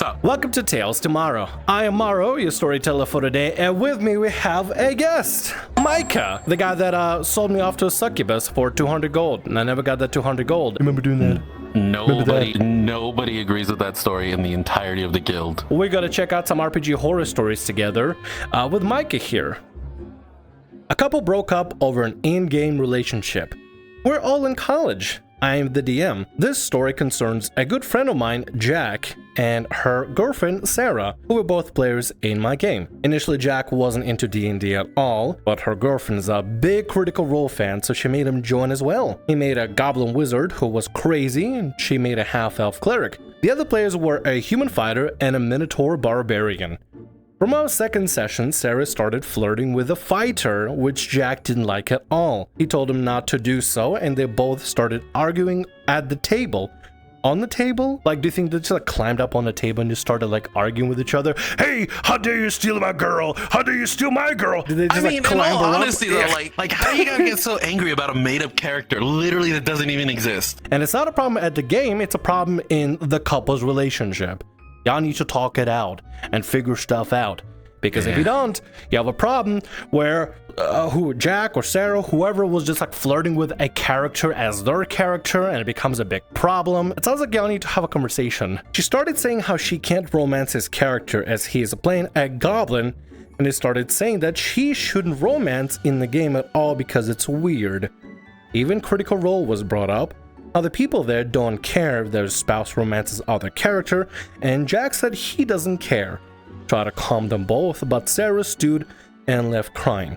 What's up? Welcome to Tales Tomorrow. I am Morrow, your storyteller for today, and with me we have a guest, Miecca, the guy that sold me off to a succubus for 200 gold, and I never got that 200 gold. Remember doing that? Nobody agrees with that story in the entirety of the guild. We gotta check out some RPG horror stories together with Miecca here. A couple broke up over an in-game relationship. We're all in college. I am the DM. This story concerns a good friend of mine, Jack, and her girlfriend, Sarah, who were both players in my game. Initially, Jack wasn't into D&D at all, but her girlfriend is a big Critical Role fan, so she made him join as well. He made a goblin wizard who was crazy, and she made a half-elf cleric. The other players were a human fighter and a minotaur barbarian. From our second session, Sarah started flirting with a fighter, which Jack didn't like at all. He told him not to do so, and they both started arguing at the table. On the table? Like, do you think they just climbed up on the table and just started arguing with each other? Hey, how dare you steal my girl? How dare you steal my girl? Did they just climb her up? Honestly, though, like how are you gonna get so angry about a made-up character, literally that doesn't even exist? And it's not a problem at the game, it's a problem in the couple's relationship. Y'all need to talk it out and figure stuff out. Because if you don't, you have a problem where Jack or Sarah, whoever was just flirting with a character as their character, and it becomes a big problem. It sounds like y'all need to have a conversation. She started saying how she can't romance his character as he is playing a goblin, and they started saying that she shouldn't romance in the game at all because it's weird. Even Critical Role was brought up. Other people there don't care if their spouse romances other character, and Jack said he doesn't care. Tried to calm them both, but Sarah stood and left crying.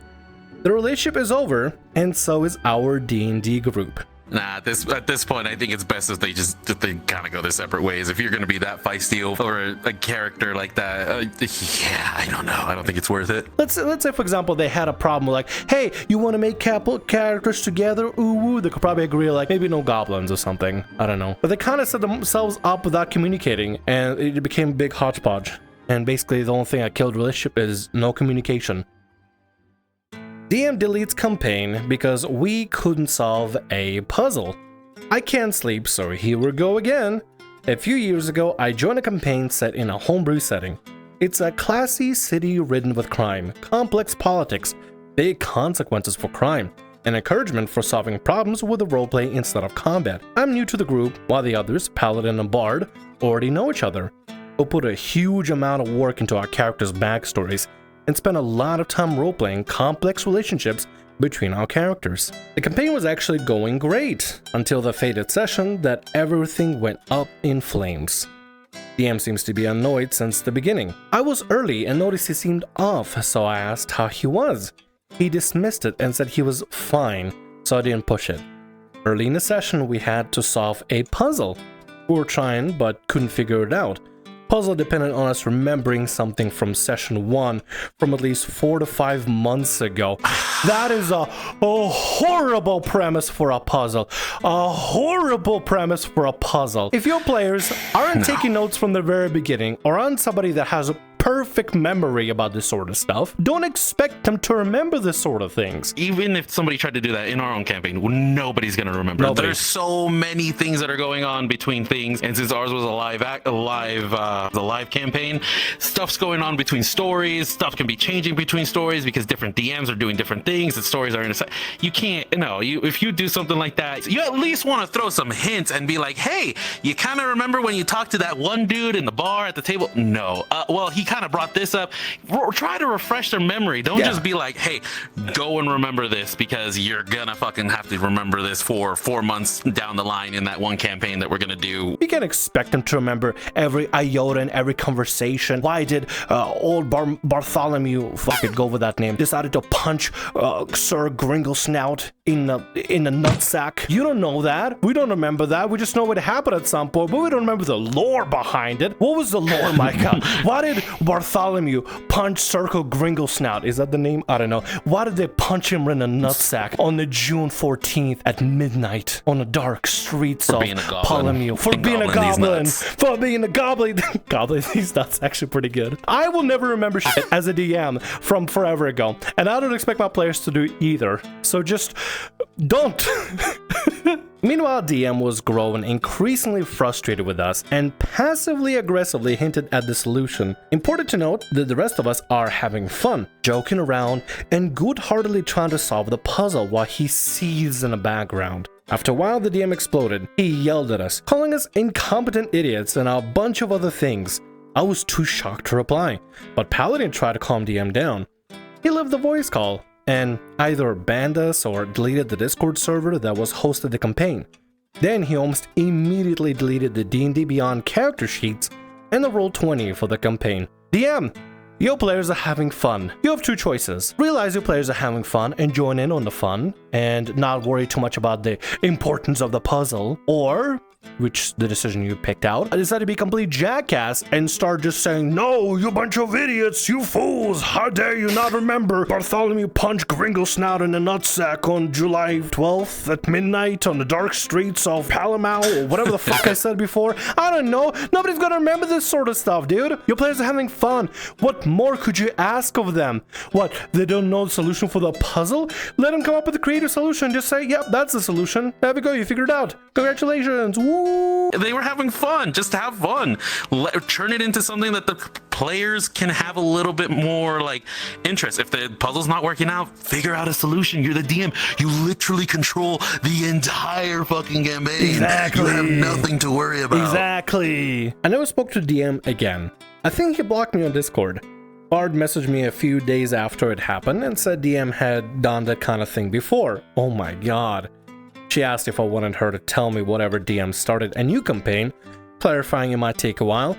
The relationship is over, and so is our D&D group. Nah, at this point, I think it's best if they kind of go their separate ways. If you're going to be that feisty over a character like that, I don't know. I don't think it's worth it. Let's say, for example, they had a problem like, hey, you want to make characters together? Ooh, they could probably agree, maybe no goblins or something. I don't know. But they kind of set themselves up without communicating, and it became a big hodgepodge. And basically, the only thing that killed the relationship is no communication. DM deletes campaign because we couldn't solve a puzzle. I can't sleep, so here we go again. A few years ago, I joined a campaign set in a homebrew setting. It's a classy city ridden with crime, complex politics, big consequences for crime, and encouragement for solving problems with the roleplay instead of combat. I'm new to the group, while the others, Paladin and Bard, already know each other. We'll put a huge amount of work into our characters' backstories and spend a lot of time roleplaying complex relationships between our characters. The campaign was actually going great until the fated session that everything went up in flames. DM seems to be annoyed since the beginning. I was early and noticed he seemed off, so I asked how he was. He dismissed it and said he was fine, so I didn't push it. Early in the session, we had to solve a puzzle. We were trying, but couldn't figure it out. Puzzle depended on us remembering something from session 1 from at least 4 to 5 months ago. That is a horrible premise for a puzzle. A horrible premise for a puzzle. If your players aren't taking notes from the very beginning, or aren't somebody that has a perfect memory about this sort of stuff, don't expect them to remember this sort of things. Even if somebody tried to do that in our own campaign, nobody's going to remember. Nobody. There's so many things that are going on between things, and since ours was a live campaign, stuff's going on between stories. Stuff can be changing between stories because different DMs are doing different things. The stories are you can't, if you do something like that, you at least want to throw some hints and be like, hey, you kind of remember when you talked to that one dude in the bar at the table? No. Well, he kind of brought this up. Try to refresh their memory. Don't just be like, hey, go and remember this, because you're gonna fucking have to remember this for 4 months down the line in that one campaign that we're gonna do. You can't expect them to remember every iota and every conversation. Why did old Bartholomew, fucking go with that name, decided to punch Sir Gringlesnout in the nutsack? You don't know that. We don't remember that. We just know what happened at some point, but we don't remember the lore behind it. What was the lore, Miecca? Why did Bartholomew punch Circle Gringlesnout? Is that the name? I don't know. Why did they punch him in a nutsack on the June 14th at midnight on the dark streets of Bartholomew? For being a goblin. For being a goblin. Goblin, that's actually pretty good. I will never remember shit as a DM from forever ago, and I don't expect my players to do either. So just don't. Meanwhile, DM was growing increasingly frustrated with us and passively aggressively hinted at the solution. Important to note that the rest of us are having fun, joking around, and good-heartedly trying to solve the puzzle while he seethes in the background. After a while, the DM exploded. He yelled at us, calling us incompetent idiots and a bunch of other things. I was too shocked to reply, but Paladin tried to calm DM down. He left the voice call and either banned us or deleted the Discord server that was hosted the campaign. Then he almost immediately deleted the D&D Beyond character sheets and the Roll20 for the campaign. DM, your players are having fun. You have two choices. Realize your players are having fun and join in on the fun and not worry too much about the importance of the puzzle, or, which the decision you picked out, I decided to be complete jackass and start just saying, "No, you bunch of idiots, you fools! How dare you not remember Bartholomew punched Gringle Snout in the nutsack on July 12th at midnight on the dark streets of Palamau," or whatever the fuck I said before. I don't know. Nobody's gonna remember this sort of stuff, dude. Your players are having fun. What more could you ask of them? What, they don't know the solution for the puzzle? Let them come up with a creative solution. Just say, "Yep, that's the solution. There we go, you figured it out. Congratulations." Woo! They were having fun. Just have fun. Turn it into something that the players can have a little bit more like interest. If the puzzle's not working out, figure out a solution. You're the DM. You literally control the entire fucking campaign. Exactly. You have nothing to worry about. Exactly. I never spoke to DM again. I think he blocked me on Discord. Bard messaged me a few days after it happened and said DM had done that kind of thing before. Oh my god. She asked if I wanted her to tell me whatever DM started a new campaign, clarifying it might take a while.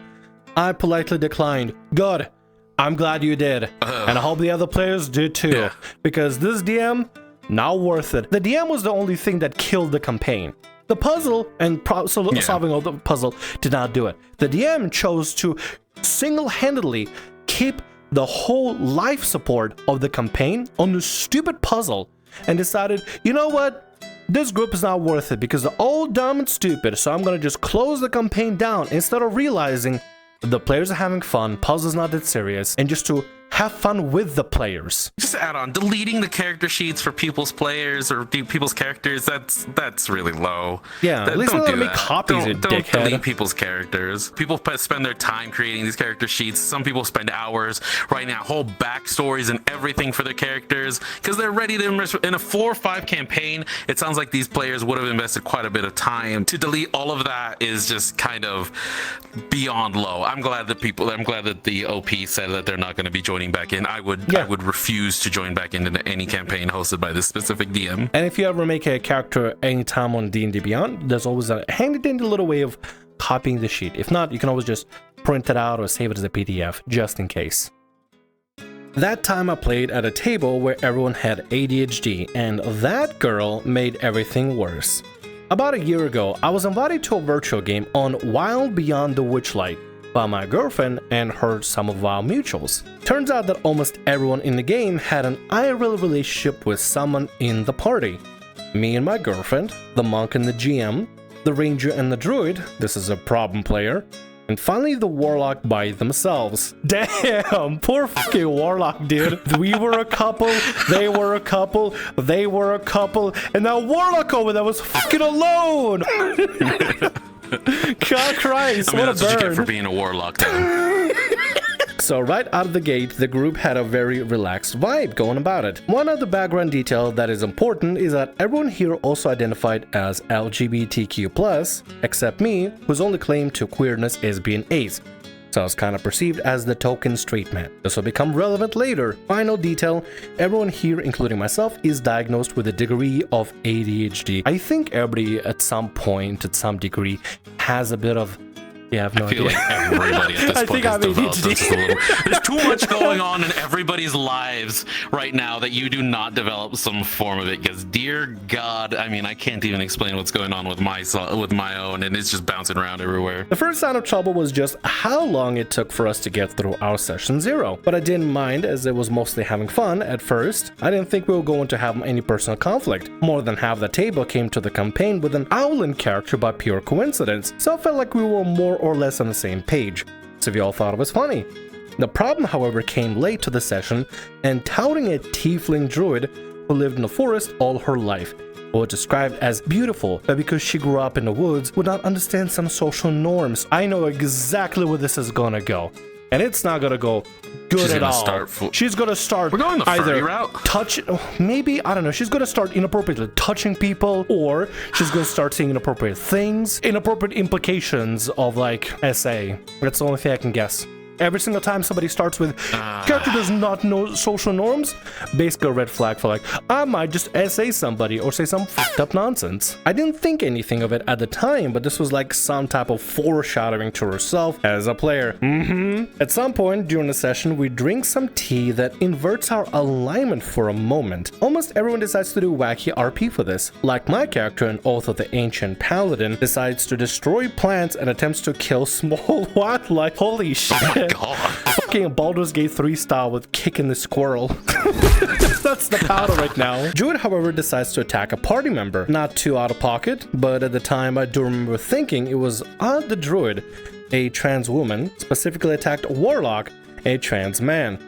I politely declined. Good. I'm glad you did. And I hope the other players did too. Yeah. Because this DM, not worth it. The DM was the only thing that killed the campaign. The puzzle and solving all the puzzle did not do it. The DM chose to single-handedly keep the whole life support of the campaign on the stupid puzzle and decided, you know what? This group is not worth it because they're all dumb and stupid, so I'm gonna just close the campaign down instead of realizing the players are having fun, puzzle's not that serious, and just to have fun with the players. Just add on, deleting the character sheets for people's players or people's characters, that's really low. Yeah, at least don't let do me that. copies it, Don't dickhead. delete people's characters. People spend their time creating these character sheets. Some people spend hours writing out whole backstories and everything for their characters because they're ready to invest in a 4 or 5 campaign. It sounds like these players would have invested quite a bit of time. To delete all of that is just kind of beyond low. I'm glad that the OP said that they're not going to be joining back in. I would refuse to join back into any campaign hosted by this specific DM. And if you ever make a character anytime on D&D Beyond, there's always a handy-dandy little way of copying the sheet. If not, you can always just print it out or save it as a PDF, just in case. That time I played at a table where everyone had ADHD, and that girl made everything worse. About a year ago, I was invited to a virtual game on Wild Beyond the Witchlight by my girlfriend and some of our mutuals. Turns out that almost everyone in the game had an IRL relationship with someone in the party. Me and my girlfriend, the monk and the GM, the ranger and the druid, this is a problem player, and finally the warlock by themselves. Damn, poor fucking warlock, dude. We were a couple, they were a couple, they were a couple, and that warlock over there was fucking alone! God Christ, what a that's what you burn. get for being a warlock, though. So right out of the gate, the group had a very relaxed vibe going about it. One other background detail that is important is that everyone here also identified as LGBTQ+, except me, whose only claim to queerness is being ace. So I was kind of perceived as the token straight man. This will become relevant later. Final detail, everyone here, including myself, is diagnosed with a degree of ADHD. I think everybody at some point, at some degree, has a bit of... Yeah, I have no idea. I feel like everybody at this point has developed just a little... There's too much going on in everybody's lives right now that you do not develop some form of it, because dear God, I mean, I can't even explain what's going on with my own, and it's just bouncing around everywhere. The first sign of trouble was just how long it took for us to get through our session 0. But I didn't mind, as it was mostly having fun at first. I didn't think we were going to have any personal conflict. More than half the table came to the campaign with an Owlin character by pure coincidence, so I felt like we were more or less on the same page, so we all thought it was funny. The problem, however, came late to the session, and touting a tiefling druid who lived in the forest all her life. or described as beautiful, but because she grew up in the woods, would not understand some social norms. I know exactly where this is gonna go. And it's not gonna go good at all. She's gonna start We're going the furry either route. maybe, I don't know, she's gonna start inappropriately touching people, or she's gonna start saying inappropriate things, inappropriate implications of like SA. That's the only thing I can guess. Every single time somebody starts with character does not know social norms, basically a red flag for like, I might just SA somebody or say some fucked up nonsense. I didn't think anything of it at the time, but this was like some type of foreshadowing to herself as a player. At some point during the session, we drink some tea that inverts our alignment for a moment. Almost everyone decides to do wacky RP for this. Like my character in Oath of the Ancient Paladin decides to destroy plants and attempts to kill small wildlife. Holy shit. God. Fucking Baldur's Gate 3 style with kicking the squirrel. That's the powder right now. Druid, however, decides to attack a party member. Not too out of pocket, but at the time I do remember thinking it was odd the Druid, a trans woman, specifically attacked Warlock, a trans man.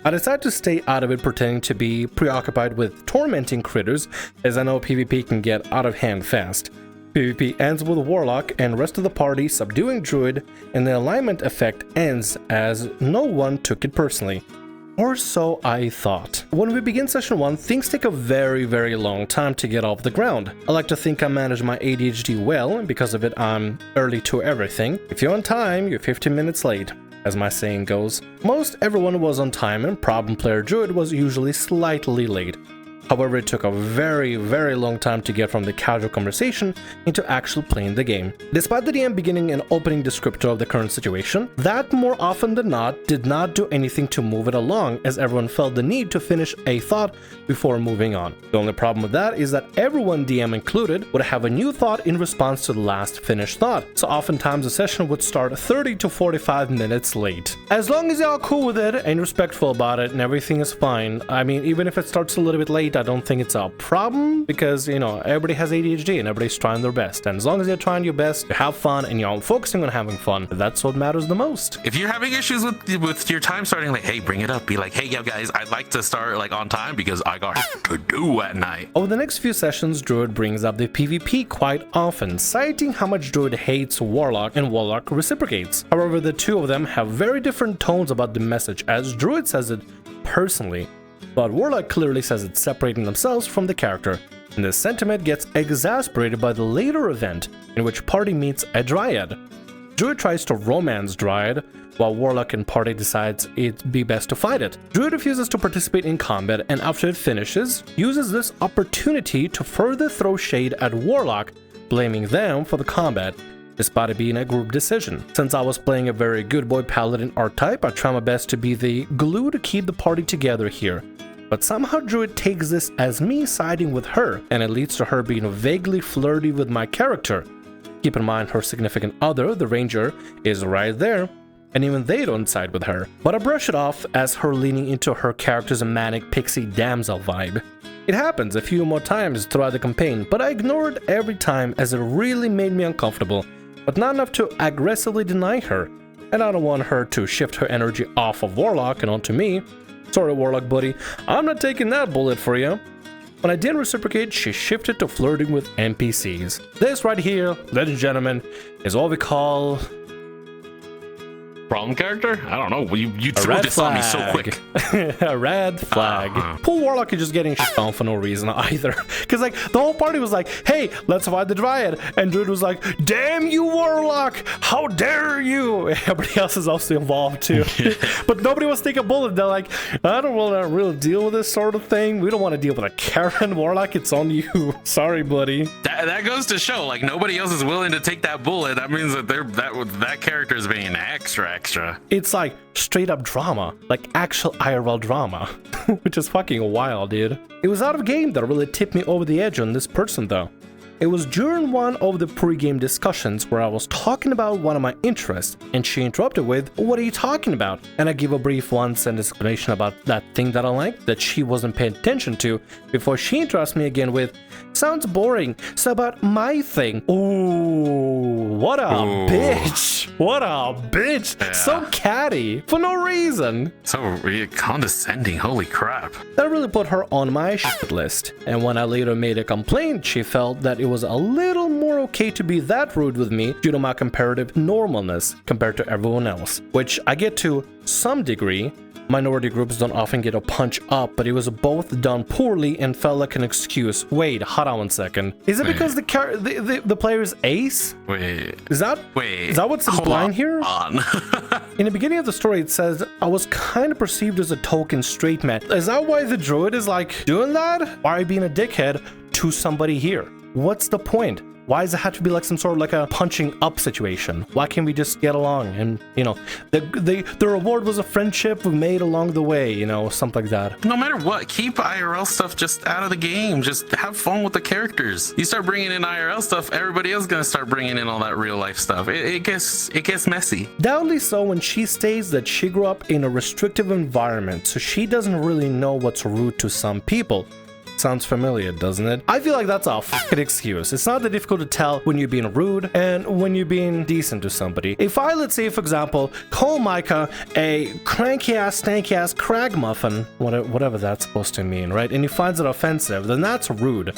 I decided to stay out of it, pretending to be preoccupied with tormenting critters, as I know PvP can get out of hand fast. PvP ends with Warlock and rest of the party subduing Druid, and the alignment effect ends as no one took it personally. Or so I thought. When we begin session 1, things take a very long time to get off the ground. I like to think I manage my ADHD well, and because of it I'm early to everything. If you're on time, you're 15 minutes late, as my saying goes. Most everyone was on time, and problem player Druid was usually slightly late. However, it took a very long time to get from the casual conversation into actually playing the game. Despite the DM beginning an opening descriptor of the current situation, that more often than not did not do anything to move it along, as everyone felt the need to finish a thought before moving on. The only problem with that is that everyone, DM included, would have a new thought in response to the last finished thought, so oftentimes the session would start 30 to 45 minutes late. As long as y'all cool with it and respectful about it and everything is fine, I mean, even if it starts a little bit late, I don't think it's a problem, because, you know, everybody has ADHD and everybody's trying their best. And as long as you're trying your best, you have fun and you're focusing on having fun, that's what matters the most. If you're having issues with your time starting, like, hey, bring it up. Be like, hey, yo, guys, I'd like to start like on time because I got to do at night. Over the next few sessions, Druid brings up the PvP quite often, citing how much Druid hates Warlock and Warlock reciprocates. However, the two of them have very different tones about the message, as Druid says it personally, but Warlock clearly says it's separating themselves from the character, and this sentiment gets exasperated by the later event in which party meets a Dryad. Druid tries to romance Dryad, while Warlock and party decides it'd be best to fight it. Druid refuses to participate in combat, and after it finishes, uses this opportunity to further throw shade at Warlock, blaming them for the combat, despite it being a group decision. Since I was playing a very good boy paladin archetype, I try my best to be the glue to keep the party together here. But somehow Druid takes this as me siding with her, and it leads to her being vaguely flirty with my character. Keep in mind her significant other, the ranger, is right there, and even they don't side with her. But I brush it off as her leaning into her character's manic pixie damsel vibe. It happens a few more times throughout the campaign, but I ignore it every time as it really made me uncomfortable, but not enough to aggressively deny her, and I don't want her to shift her energy off of Warlock and onto me. Sorry, Warlock buddy, I'm not taking that bullet for you. When I didn't reciprocate, she shifted to flirting with NPCs. This right here, ladies and gentlemen, is what we call... Problem character? I don't know. You threw this on me so quick. A red flag. Poor Warlock is just getting shit on for no reason either. Because like the whole party was like, hey, let's fight the Dryad. And Druid was like, damn you, Warlock. How dare you? Everybody else is also involved too. But nobody wants to take a bullet. They're like, I don't want to really deal with this sort of thing. We don't want to deal with a Karen Warlock. It's on you. Sorry, buddy. That goes to show, like, nobody else is willing to take that bullet. That means that that character is being extra. It's like straight up drama, like actual IRL drama, which is fucking wild, dude. It was out of game that really tipped me over the edge on this person though. It was during one of the pre-game discussions where I was talking about one of my interests, and she interrupted with, "What are you talking about?" And I gave a brief one-sentence explanation about that thing that I like that she wasn't paying attention to before she interrupts me again with, "Sounds boring, so about my thing." Ooh, what a bitch. What a bitch. Yeah. So catty, for no reason. So condescending, holy crap. That really put her on my shit list. And when I later made a complaint, she felt that it was a little more okay to be that rude with me due to my comparative normalness compared to everyone else. Which I get to some degree. Minority groups don't often get a punch up, but it was both done poorly and felt like an excuse. Wait, hold on one second. Is it because the player is ace? Wait. Is that what's implied here? On. In the beginning of the story, it says, I was kind of perceived as a token straight man. Is that why the druid is like doing that? Why are you being a dickhead to somebody here? What's the point? Why does it have to be like some sort of like a punching up situation? Why can't we just get along? And, you know, the reward was a friendship we made along the way, you know, something like that. No matter what, keep IRL stuff just out of the game. Just have fun with the characters. You start bringing in IRL stuff, everybody else is going to start bringing in all that real life stuff. It gets messy. Doubly so when she states that she grew up in a restrictive environment, so she doesn't really know what's rude to some people. Sounds familiar, doesn't it? I feel like that's a fucking excuse. It's not that difficult to tell when you're being rude and when you're being decent to somebody. If I, let's say, for example, call Miecca a cranky-ass, stanky-ass crag muffin, whatever that's supposed to mean, right? And he finds it offensive, then that's rude.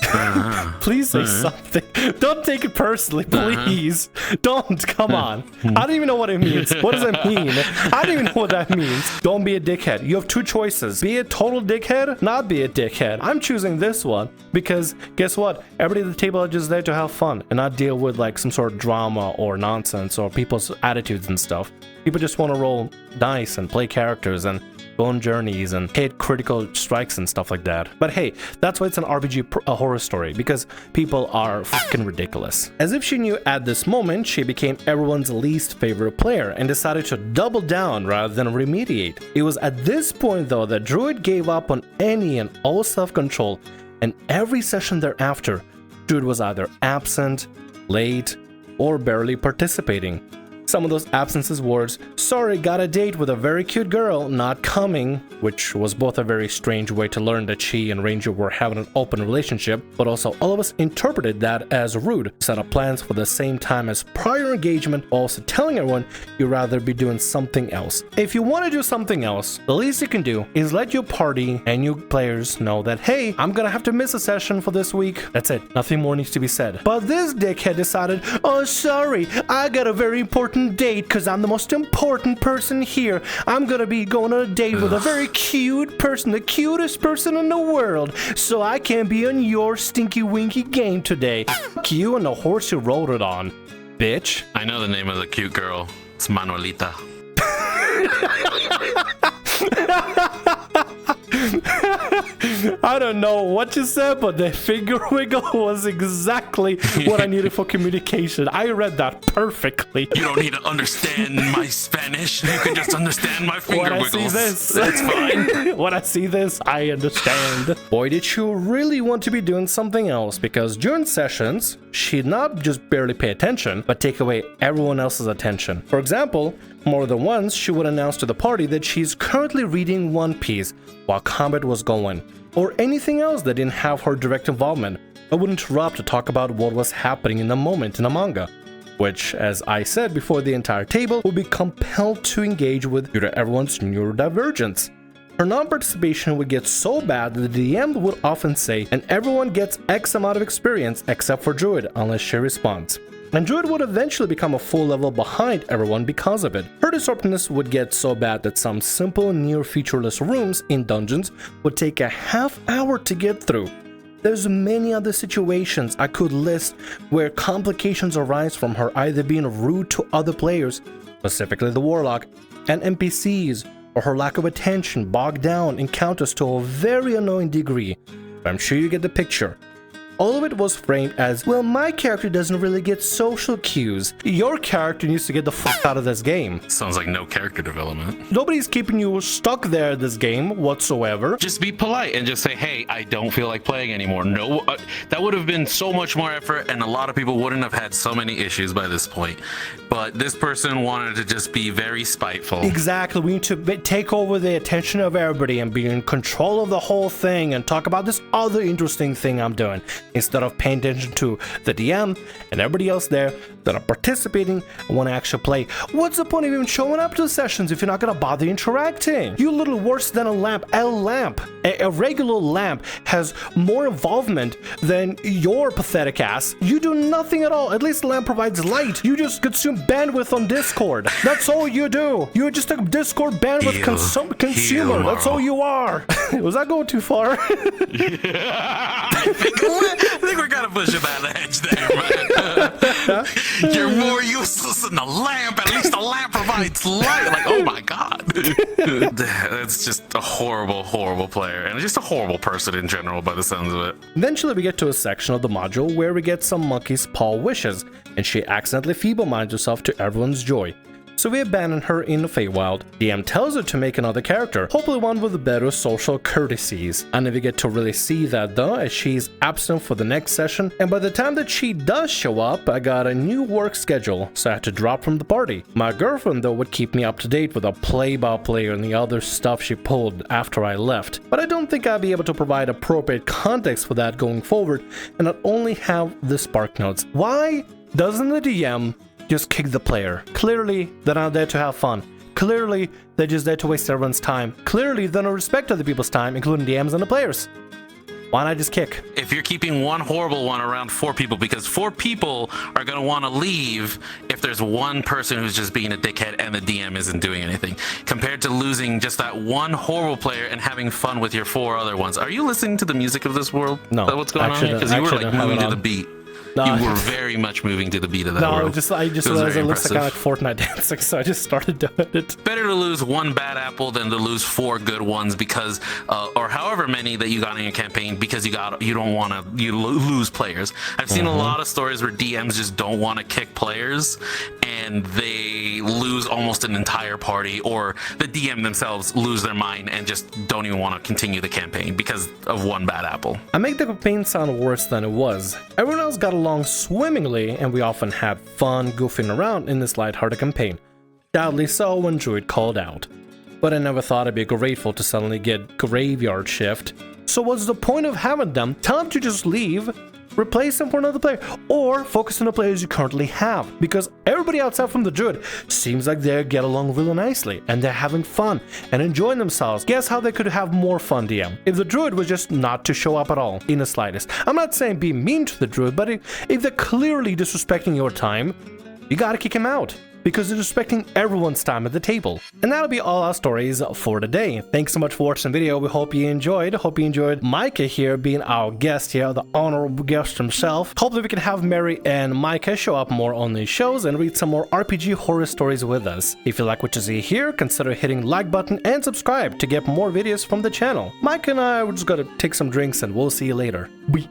Please say something. Don't take it personally, please. Don't. Come on. I don't even know what it means. What does that mean? I don't even know what that means. Don't be a dickhead. You have two choices. Be a total dickhead, not be a dickhead. I'm choosing this one because guess what? Everybody at the table are just there to have fun and not deal with like some sort of drama or nonsense or people's attitudes and stuff. People just want to roll dice and play characters and go on journeys and hit critical strikes and stuff like that. But hey, that's why it's an RPG horror story, because people are fucking ridiculous. As if she knew at this moment, she became everyone's least favorite player and decided to double down rather than remediate. It was at this point though that Druid gave up on any and all self-control, and every session thereafter, Druid was either absent, late, or barely participating. Some of those absences words, "Sorry, got a date with a very cute girl, not coming," which was both a very strange way to learn that she and Ranger were having an open relationship, but also all of us interpreted that as rude, set up plans for the same time as prior engagement, also telling everyone you'd rather be doing something else. If you want to do something else, the least you can do is let your party and your players know that, hey, I'm gonna have to miss a session for this week. That's it. Nothing more needs to be said. But this dickhead decided, "Oh, sorry, I got a very important date because I'm the most important person here. I'm gonna be going on a date with a very cute person, the cutest person in the world, so I can't be on your stinky winky game today. Fuck you and the horse you rode it on, bitch." I know the name of the cute girl. It's Manuelita. I don't know what you said, but the finger wiggle was exactly what I needed for communication. I read that perfectly. You don't need to understand my Spanish. You can just understand my finger When wiggles. I see this, That's fine. when I see this, I understand. Boy, did she really want to be doing something else, because during sessions, she'd not just barely pay attention, but take away everyone else's attention. For example, more than once, she would announce to the party that she's currently reading One Piece while combat was going, or anything else that didn't have her direct involvement. I would interrupt to talk about what was happening in the moment in the manga, which, as I said before, the entire table would be compelled to engage with due to everyone's neurodivergence. Her non-participation would get so bad that the DM would often say, "And everyone gets X amount of experience except for Druid unless she responds." And Druid would eventually become a full level behind everyone because of it. Her disruptiveness would get so bad that some simple near-featureless rooms in dungeons would take a half hour to get through. There's many other situations I could list where complications arise from her either being rude to other players, specifically the Warlock, and NPCs, or her lack of attention bogged down encounters to a very annoying degree. But I'm sure you get the picture. all of it was framed as, well, my character doesn't really get social cues. Your character needs to get the fuck out of this game. Sounds like no character development. Nobody's keeping you stuck there this game whatsoever. Just be polite and just say, hey, I don't feel like playing anymore. No, that would have been so much more effort, and a lot of people wouldn't have had so many issues by this point. But this person wanted to just be very spiteful. Exactly. We need to take over the attention of everybody and be in control of the whole thing and talk about this other interesting thing I'm doing instead of paying attention to the DM and everybody else there that are participating and want to actually play. What's the point of even showing up to the sessions if you're not going to bother interacting? You're a little worse than a lamp. A regular lamp has more involvement than your pathetic ass. You do nothing at all. At least the lamp provides light. You just consume bandwidth on Discord. That's all you do. You're just a Discord bandwidth consumer. That's all you are. Was that going too far? I think we're kind of pushing that edge there, man. You're more useless than the lamp. At least the lamp provides light. Like, oh my god. That's just a horrible, horrible player. And just a horrible person in general by the sounds of it. Eventually we get to a section of the module where we get some monkey's paw wishes, and she accidentally feeble-minds herself to everyone's joy. So we abandon her in the Feywild. DM tells her to make another character, hopefully one with better social courtesies. I never get to really see that though, as she's absent for the next session, and by the time that she does show up, I got a new work schedule, so I had to drop from the party. My girlfriend though would keep me up to date with a play-by-play and the other stuff she pulled after I left, but I don't think I'll be able to provide appropriate context for that going forward, and not only have the spark notes. Why doesn't the DM just kick the player? Clearly, they're not there to have fun. Clearly, they're just there to waste everyone's time. Clearly, they don't respect other people's time, including DMs and the players. Why not just kick? If you're keeping one horrible one around 4 people, because 4 people are going to want to leave if there's one person who's just being a dickhead and the DM isn't doing anything, compared to losing just that one horrible player and having fun with your 4 other ones. Are you listening to the music of this world? No. Is that what's going on here? Because you were like moving to the beat. No, you were very much moving to the beat of that world. I just realized it looks like Fortnite dancing, so I just started doing it. Better to lose 1 bad apple than to lose 4 good ones because, or however many that you got in your campaign, because you don't want to lose players. I've seen a lot of stories where DMs just don't want to kick players, and they lose almost an entire party, or the DM themselves lose their mind and just don't even want to continue the campaign because of 1 bad apple. I make the campaign sound worse than it was. Everyone else got along swimmingly, and we often had fun goofing around in this lighthearted campaign. Sadly so when Druid called out. But I never thought I'd be grateful to suddenly get graveyard shift. So what's the point of having them? Tell them to just leave, replace them for another player, or focus on the players you currently have, because everybody outside from the Druid seems like they get along really nicely and they're having fun and enjoying themselves. Guess how they could have more fun, DM, if the Druid was just not to show up at all in the slightest. I'm not saying be mean to the Druid, but if they're clearly disrespecting your time, you gotta kick him out, because they're respecting everyone's time at the table. And that'll be all our stories for today. Thanks so much for watching the video. We hope you enjoyed. Hope you enjoyed Miecca here being our guest here, the honorable guest himself. Hopefully we can have Mary and Miecca show up more on these shows and read some more RPG horror stories with us. If you like what you see here, consider hitting like button and subscribe to get more videos from the channel. Mike and I are just gonna take some drinks and we'll see you later. Bye.